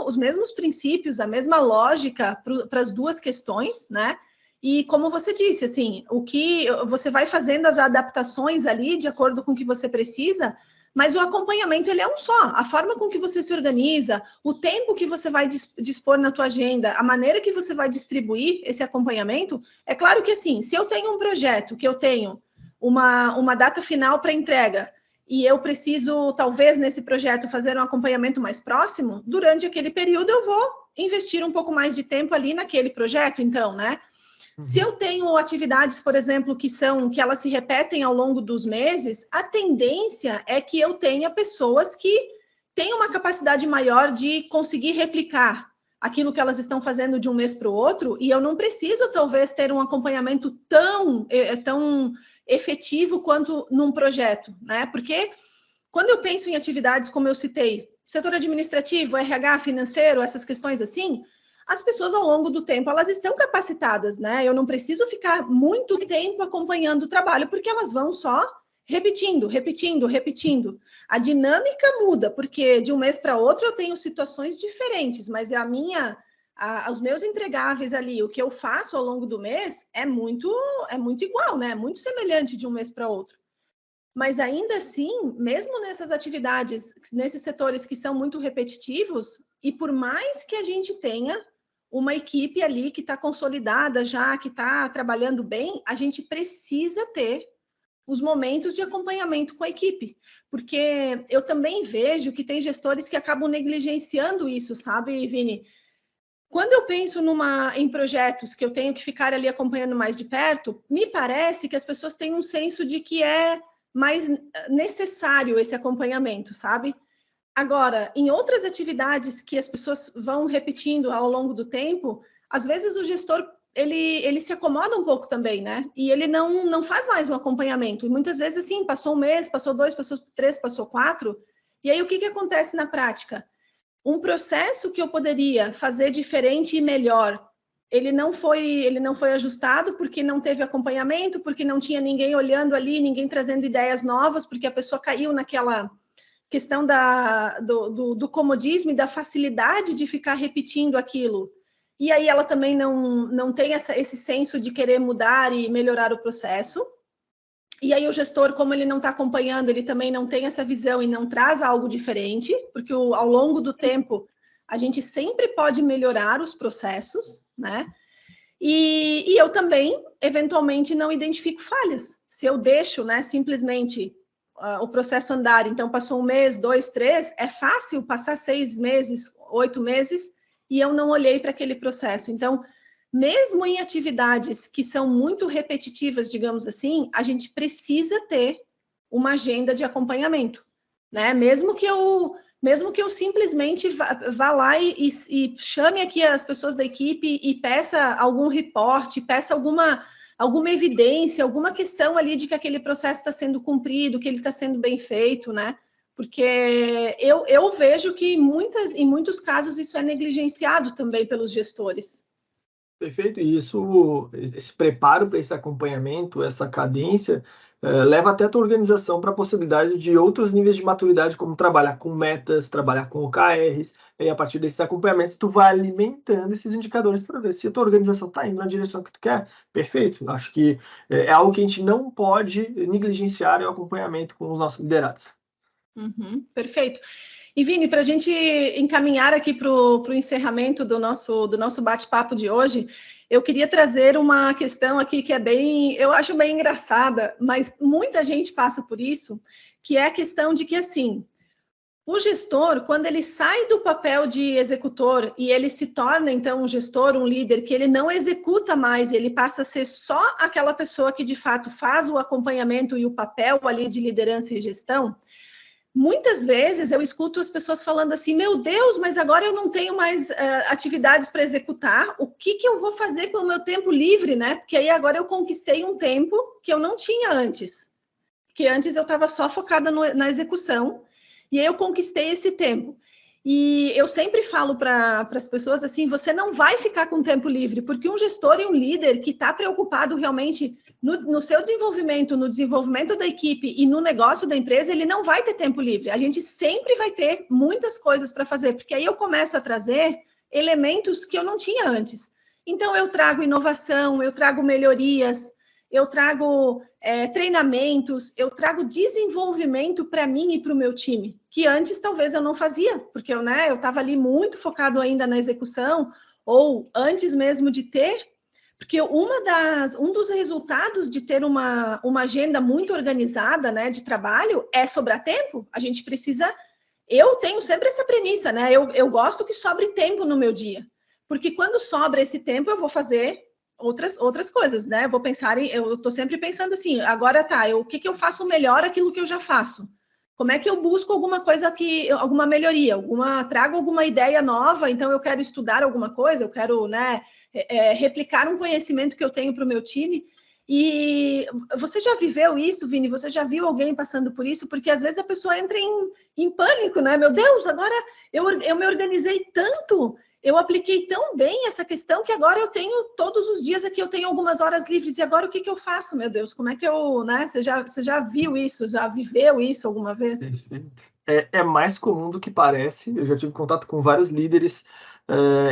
os mesmos princípios, a mesma lógica para as duas questões, né? E como você disse, assim, o que você vai fazendo as adaptações ali de acordo com o que você precisa, mas o acompanhamento ele é um só. A forma com que você se organiza, o tempo que você vai dispor na tua agenda, a maneira que você vai distribuir esse acompanhamento, é claro que assim, se eu tenho um projeto que eu tenho uma data final para entrega e eu preciso, talvez, nesse projeto, fazer um acompanhamento mais próximo, durante aquele período eu vou investir um pouco mais de tempo ali naquele projeto, então, né? Se eu tenho atividades, por exemplo, que elas se repetem ao longo dos meses, a tendência é que eu tenha pessoas que têm uma capacidade maior de conseguir replicar aquilo que elas estão fazendo de um mês para o outro, e eu não preciso, talvez, ter um acompanhamento tão efetivo quanto num projeto, né? Porque quando eu penso em atividades, como eu citei, setor administrativo, RH, financeiro, essas questões assim, as pessoas ao longo do tempo, elas estão capacitadas, né? Eu não preciso ficar muito tempo acompanhando o trabalho, porque elas vão só repetindo, repetindo, repetindo. A dinâmica muda, porque de um mês para outro eu tenho situações diferentes, mas os meus entregáveis ali, o que eu faço ao longo do mês é muito igual, né? É muito semelhante de um mês para outro. Mas ainda assim, mesmo nessas atividades, nesses setores que são muito repetitivos, e por mais que a gente tenha uma equipe ali que está consolidada já, que está trabalhando bem, a gente precisa ter os momentos de acompanhamento com a equipe, porque eu também vejo que tem gestores que acabam negligenciando isso, sabe, Vini? Quando eu penso em projetos que eu tenho que ficar ali acompanhando mais de perto, me parece que as pessoas têm um senso de que é mais necessário esse acompanhamento, sabe? Agora, em outras atividades que as pessoas vão repetindo ao longo do tempo, às vezes o gestor ele se acomoda um pouco também, né? E ele não faz mais um acompanhamento. E muitas vezes, assim, passou um mês, passou 2, passou 3, passou 4. E aí, o que acontece na prática? Um processo que eu poderia fazer diferente e melhor, ele não foi ajustado porque não teve acompanhamento, porque não tinha ninguém olhando ali, ninguém trazendo ideias novas, porque a pessoa caiu naquela questão do comodismo e da facilidade de ficar repetindo aquilo. E aí ela também não tem esse senso de querer mudar e melhorar o processo. E aí o gestor, como ele não está acompanhando, ele também não tem essa visão e não traz algo diferente, porque ao longo do tempo a gente sempre pode melhorar os processos, né? E eu também, eventualmente, não identifico falhas. Se eu deixo, né, simplesmente o processo andar, então passou 1 mês, 2, 3, é fácil passar 6 meses, 8 meses, e eu não olhei para aquele processo. Então, mesmo em atividades que são muito repetitivas, digamos assim, a gente precisa ter uma agenda de acompanhamento, né? Mesmo que eu simplesmente vá lá e chame aqui as pessoas da equipe e peça algum reporte, peça alguma evidência, alguma questão ali de que aquele processo está sendo cumprido, que ele está sendo bem feito, né? Porque eu vejo que em muitos casos isso é negligenciado também pelos gestores. Perfeito, e esse preparo para esse acompanhamento, essa cadência, leva até a tua organização para a possibilidade de outros níveis de maturidade, como trabalhar com metas, trabalhar com OKRs, e a partir desses acompanhamentos tu vai alimentando esses indicadores para ver se a tua organização está indo na direção que tu quer. Perfeito, acho que é algo que a gente não pode negligenciar, é o acompanhamento com os nossos liderados. Uhum, perfeito. E Vini, para a gente encaminhar aqui para o encerramento do nosso bate-papo de hoje, eu queria trazer uma questão aqui que eu acho bem engraçada, mas muita gente passa por isso, que é a questão de que, assim, o gestor, quando ele sai do papel de executor e ele se torna, então, um gestor, um líder, que ele não executa mais, ele passa a ser só aquela pessoa que, de fato, faz o acompanhamento e o papel ali de liderança e gestão. Muitas vezes eu escuto as pessoas falando assim, meu Deus, mas agora eu não tenho mais atividades para executar, o que eu vou fazer com o meu tempo livre, né? Porque aí agora eu conquistei um tempo que eu não tinha antes, que antes eu estava só focada na execução, e aí eu conquistei esse tempo. E eu sempre falo para as pessoas assim, você não vai ficar com tempo livre, porque um gestor e um líder que está preocupado realmente no seu desenvolvimento, no desenvolvimento da equipe e no negócio da empresa, ele não vai ter tempo livre. A gente sempre vai ter muitas coisas para fazer, porque aí eu começo a trazer elementos que eu não tinha antes. Então, eu trago inovação, eu trago melhorias, eu trago treinamentos, eu trago desenvolvimento para mim e para o meu time, que antes talvez eu não fazia, porque eu estava ali muito focado ainda na execução, ou antes mesmo de ter. Porque um dos resultados de ter uma agenda muito organizada, né, de trabalho é sobrar tempo. A gente precisa. Eu tenho sempre essa premissa, né? Eu gosto que sobre tempo no meu dia, porque quando sobra esse tempo eu vou fazer outras coisas, né? Eu estou sempre pensando assim. Agora tá, o que eu faço melhor aquilo que eu já faço? Como é que eu busco alguma coisa alguma melhoria, trago alguma ideia nova? Então eu quero estudar alguma coisa, eu quero, né? Replicar um conhecimento que eu tenho para o meu time. E você já viveu isso, Vini? Você já viu alguém passando por isso? Porque às vezes a pessoa entra em pânico, né? Meu Deus, agora eu me organizei tanto, eu apliquei tão bem essa questão que agora eu tenho, todos os dias aqui eu tenho algumas horas livres, e agora o que eu faço, meu Deus? Como é que eu, né? Você já viu isso? Já viveu isso alguma vez? Perfeito. É mais comum do que parece. Eu já tive contato com vários líderes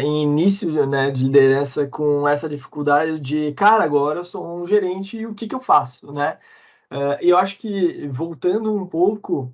em início, né, de liderança com essa dificuldade de, cara, agora eu sou um gerente e o que eu faço, né? E eu acho que, voltando um pouco,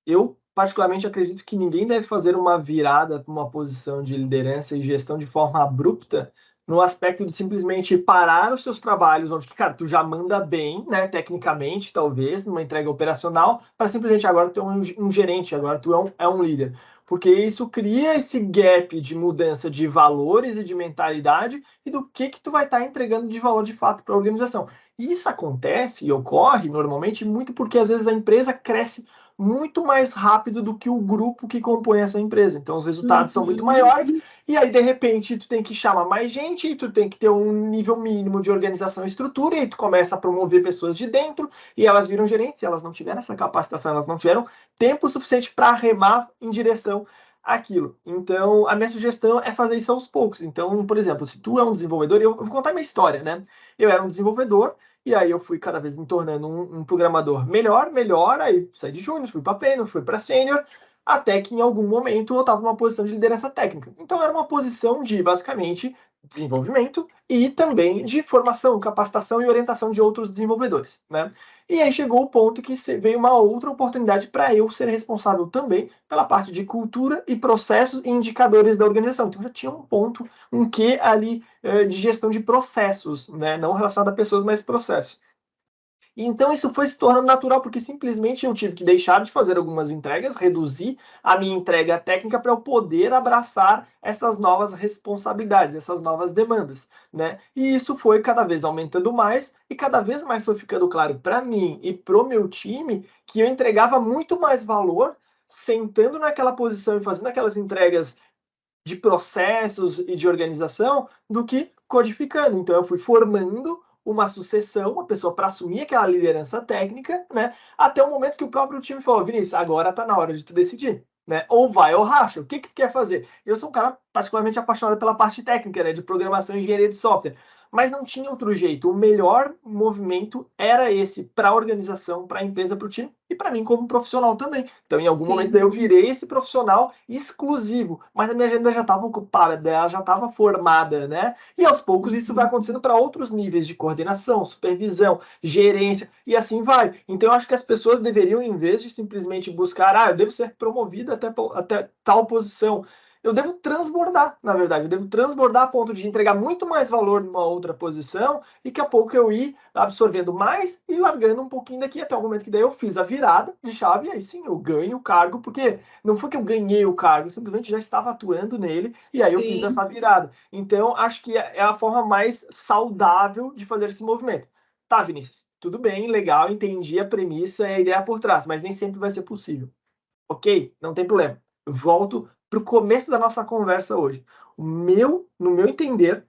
eu particularmente acredito que ninguém deve fazer uma virada para uma posição de liderança e gestão de forma abrupta, no aspecto de simplesmente parar os seus trabalhos, onde, cara, tu já manda bem, né, tecnicamente, talvez, numa entrega operacional, para simplesmente agora tu é um gerente, agora tu é um líder. Porque isso cria esse gap de mudança de valores e de mentalidade e do que tu vai estar entregando de valor de fato para a organização. E isso acontece e ocorre normalmente muito porque às vezes a empresa cresce muito mais rápido do que o grupo que compõe essa empresa. Então, os resultados são muito maiores, e aí, de repente, tu tem que chamar mais gente, tu tem que ter um nível mínimo de organização e estrutura, e aí tu começa a promover pessoas de dentro, e elas viram gerentes, e elas não tiveram essa capacitação, elas não tiveram tempo suficiente para remar em direção àquilo. Então, a minha sugestão é fazer isso aos poucos. Então, por exemplo, se tu é um desenvolvedor, eu vou contar minha história, né? Eu era um desenvolvedor, e aí eu fui cada vez me tornando um programador melhor, aí saí de júnior, fui para pleno, fui para sênior, até que em algum momento eu estava numa posição de liderança técnica. Então era uma posição de, basicamente, desenvolvimento e também de formação, capacitação e orientação de outros desenvolvedores, né? E aí chegou o ponto que veio uma outra oportunidade para eu ser responsável também pela parte de cultura e processos e indicadores da organização. Então já tinha um ponto, um quê ali de gestão de processos, né? Não relacionado a pessoas, mas processos. Então isso foi se tornando natural, porque simplesmente eu tive que deixar de fazer algumas entregas, reduzir a minha entrega técnica para eu poder abraçar essas novas responsabilidades, essas novas demandas, né? E isso foi cada vez aumentando mais e cada vez mais foi ficando claro para mim e para o meu time que eu entregava muito mais valor sentando naquela posição e fazendo aquelas entregas de processos e de organização do que codificando. Então eu fui formando uma sucessão, uma pessoa para assumir aquela liderança técnica, né? Até o momento que o próprio time falou, Vinícius, agora está na hora de tu decidir, né? Ou vai ou racha, o que tu quer fazer? Eu sou um cara particularmente apaixonado pela parte técnica, né? De programação e engenharia de software. Mas não tinha outro jeito. O melhor movimento era esse para a organização, para a empresa, para o time e para mim como profissional também. Então, em algum momento, daí eu virei esse profissional exclusivo, mas a minha agenda já estava ocupada, ela já estava formada, né? E aos poucos isso vai acontecendo para outros níveis de coordenação, supervisão, gerência e assim vai. Então, eu acho que as pessoas deveriam, em vez de simplesmente buscar, eu devo ser promovido até tal posição, eu devo transbordar, na verdade. Eu devo transbordar a ponto de entregar muito mais valor numa outra posição e que a pouco eu ir absorvendo mais e largando um pouquinho daqui até o momento que daí eu fiz a virada de chave e aí sim eu ganho o cargo, porque não foi que eu ganhei o cargo, eu simplesmente já estava atuando nele e aí eu fiz essa virada. Então, acho que é a forma mais saudável de fazer esse movimento. Tá, Vinícius? Tudo bem, legal, entendi a premissa e a ideia por trás, mas nem sempre vai ser possível. Ok? Não tem problema. Volto para o começo da nossa conversa hoje. No meu entender,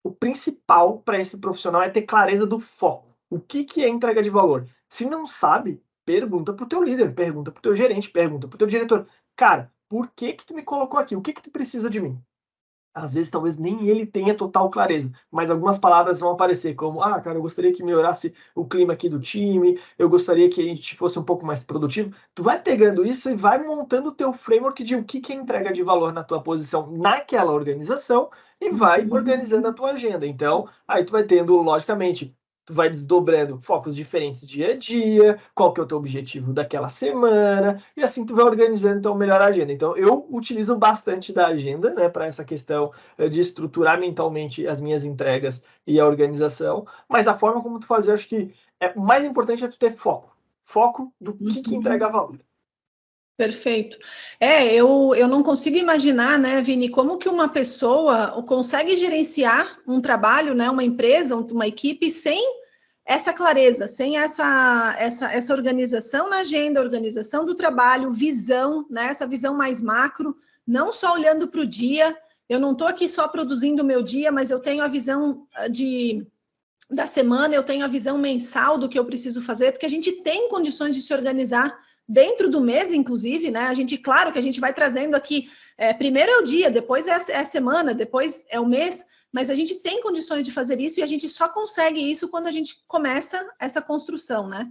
o principal para esse profissional é ter clareza do foco. O que é entrega de valor? Se não sabe, pergunta para o teu líder, pergunta para o teu gerente, pergunta para o teu diretor. Cara, por que tu me colocou aqui? O que tu precisa de mim? Às vezes, talvez nem ele tenha total clareza, mas algumas palavras vão aparecer, como, cara, eu gostaria que melhorasse o clima aqui do time, eu gostaria que a gente fosse um pouco mais produtivo. Tu vai pegando isso e vai montando o teu framework de o que é entrega de valor na tua posição naquela organização e vai organizando a tua agenda. Então, aí tu vai tendo, logicamente, tu vai desdobrando focos diferentes dia a dia, qual que é o teu objetivo daquela semana, e assim tu vai organizando então melhor a agenda. Então eu utilizo bastante da agenda, né, para essa questão de estruturar mentalmente as minhas entregas e a organização, mas a forma como tu fazer, acho que o mais importante é tu ter foco. Foco do que entrega valor. Perfeito. Eu não consigo imaginar, né, Vini, como que uma pessoa consegue gerenciar um trabalho, né, uma empresa, uma equipe, sem essa clareza, sem essa organização na agenda, organização do trabalho, visão, né, essa visão mais macro, não só olhando para o dia. Eu não estou aqui só produzindo o meu dia, mas eu tenho a visão da semana, eu tenho a visão mensal do que eu preciso fazer, porque a gente tem condições de se organizar dentro do mês, inclusive, né? Claro que a gente vai trazendo aqui, primeiro é o dia, depois é a semana, depois é o mês, mas a gente tem condições de fazer isso e a gente só consegue isso quando a gente começa essa construção, né?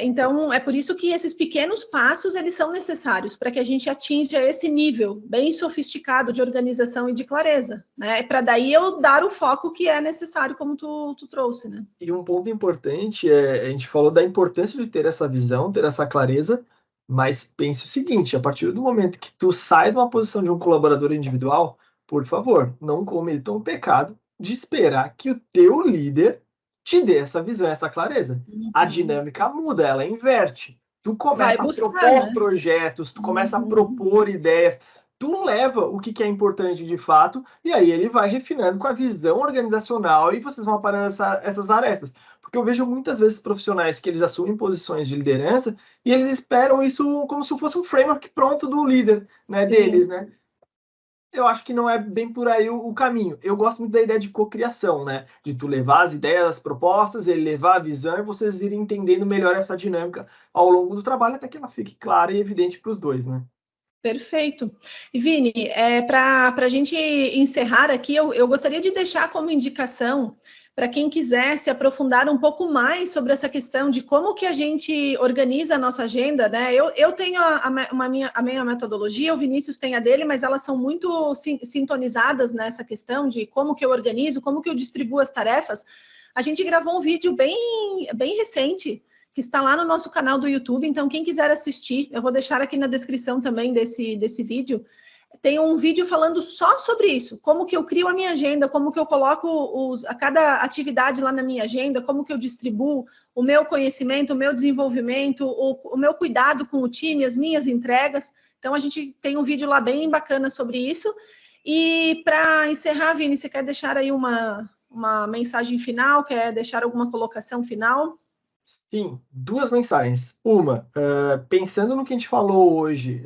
Então, é por isso que esses pequenos passos, eles são necessários para que a gente atinja esse nível bem sofisticado de organização e de clareza, né? Para daí eu dar o foco que é necessário, como tu trouxe, né? E um ponto importante a gente falou da importância de ter essa visão, ter essa clareza, mas pense o seguinte, a partir do momento que tu sai de uma posição de um colaborador individual, por favor, não cometa um pecado de esperar que o teu líder te dê essa visão, essa clareza. A dinâmica muda, ela inverte. Tu começa a propor projetos, tu começa a propor ideias, tu leva o que é importante de fato, e aí ele vai refinando com a visão organizacional e vocês vão aparando essas arestas. Porque eu vejo muitas vezes profissionais que eles assumem posições de liderança e eles esperam isso como se fosse um framework pronto do líder, né, deles, né? Eu acho que não é bem por aí o caminho. Eu gosto muito da ideia de cocriação, né? De tu levar as ideias, as propostas, ele levar a visão e vocês irem entendendo melhor essa dinâmica ao longo do trabalho, até que ela fique clara e evidente para os dois, né? Perfeito. E Vini, para a gente encerrar aqui, eu gostaria de deixar como indicação para quem quiser se aprofundar um pouco mais sobre essa questão de como que a gente organiza a nossa agenda, né? Eu tenho a minha metodologia, o Vinícius tem a dele, mas elas são muito sintonizadas nessa questão de como que eu organizo, como que eu distribuo as tarefas. A gente gravou um vídeo bem recente, que está lá no nosso canal do YouTube, então quem quiser assistir, eu vou deixar aqui na descrição também desse vídeo, tem um vídeo falando só sobre isso, como que eu crio a minha agenda, como que eu coloco a cada atividade lá na minha agenda, como que eu distribuo o meu conhecimento, o meu desenvolvimento, o meu cuidado com o time, as minhas entregas. Então, a gente tem um vídeo lá bem bacana sobre isso. E para encerrar, Vini, você quer deixar aí uma mensagem final? Quer deixar alguma colocação final? Sim, duas mensagens. Uma, pensando no que a gente falou hoje,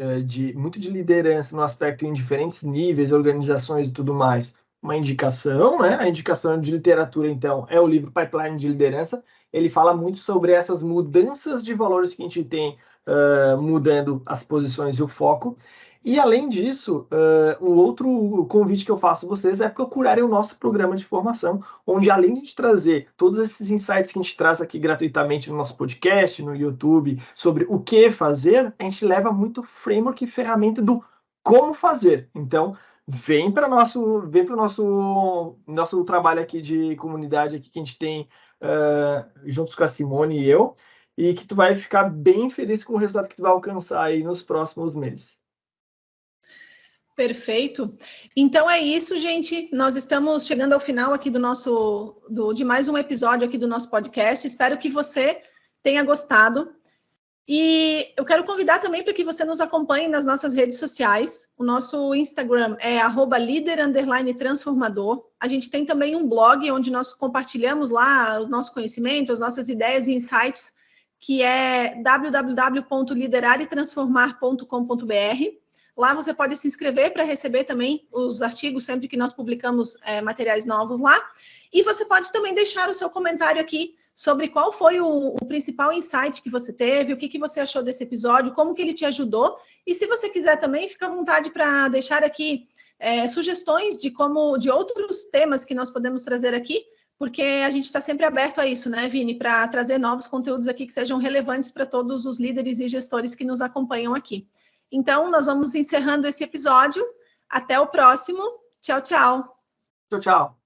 muito de liderança no aspecto em diferentes níveis, organizações e tudo mais, uma indicação, né? A indicação de literatura, então, é o livro Pipeline de Liderança. Ele fala muito sobre essas mudanças de valores que a gente tem, mudando as posições e o foco. E, além disso, o outro convite que eu faço a vocês é procurarem o nosso programa de formação, onde, além de a gente trazer todos esses insights que a gente traz aqui gratuitamente no nosso podcast, no YouTube, sobre o que fazer, a gente leva muito framework e ferramenta do como fazer. Então, vem para o nosso trabalho aqui de comunidade aqui que a gente tem juntos com a Simone e eu, e que tu vai ficar bem feliz com o resultado que tu vai alcançar aí nos próximos meses. Perfeito. Então é isso, gente. Nós estamos chegando ao final aqui de mais um episódio aqui do nosso podcast. Espero que você tenha gostado. E eu quero convidar também para que você nos acompanhe nas nossas redes sociais. O nosso Instagram é @líder_transformador. A gente tem também um blog onde nós compartilhamos lá o nosso conhecimento, as nossas ideias e insights, que é www.lideraretransformar.com.br. Lá você pode se inscrever para receber também os artigos sempre que nós publicamos materiais novos lá. E você pode também deixar o seu comentário aqui sobre qual foi o principal insight que você teve, o que você achou desse episódio, como que ele te ajudou. E se você quiser também, fica à vontade para deixar aqui sugestões de outros temas que nós podemos trazer aqui, porque a gente está sempre aberto a isso, né, Vini, para trazer novos conteúdos aqui que sejam relevantes para todos os líderes e gestores que nos acompanham aqui. Então, nós vamos encerrando esse episódio. Até o próximo. Tchau, tchau. Tchau, tchau.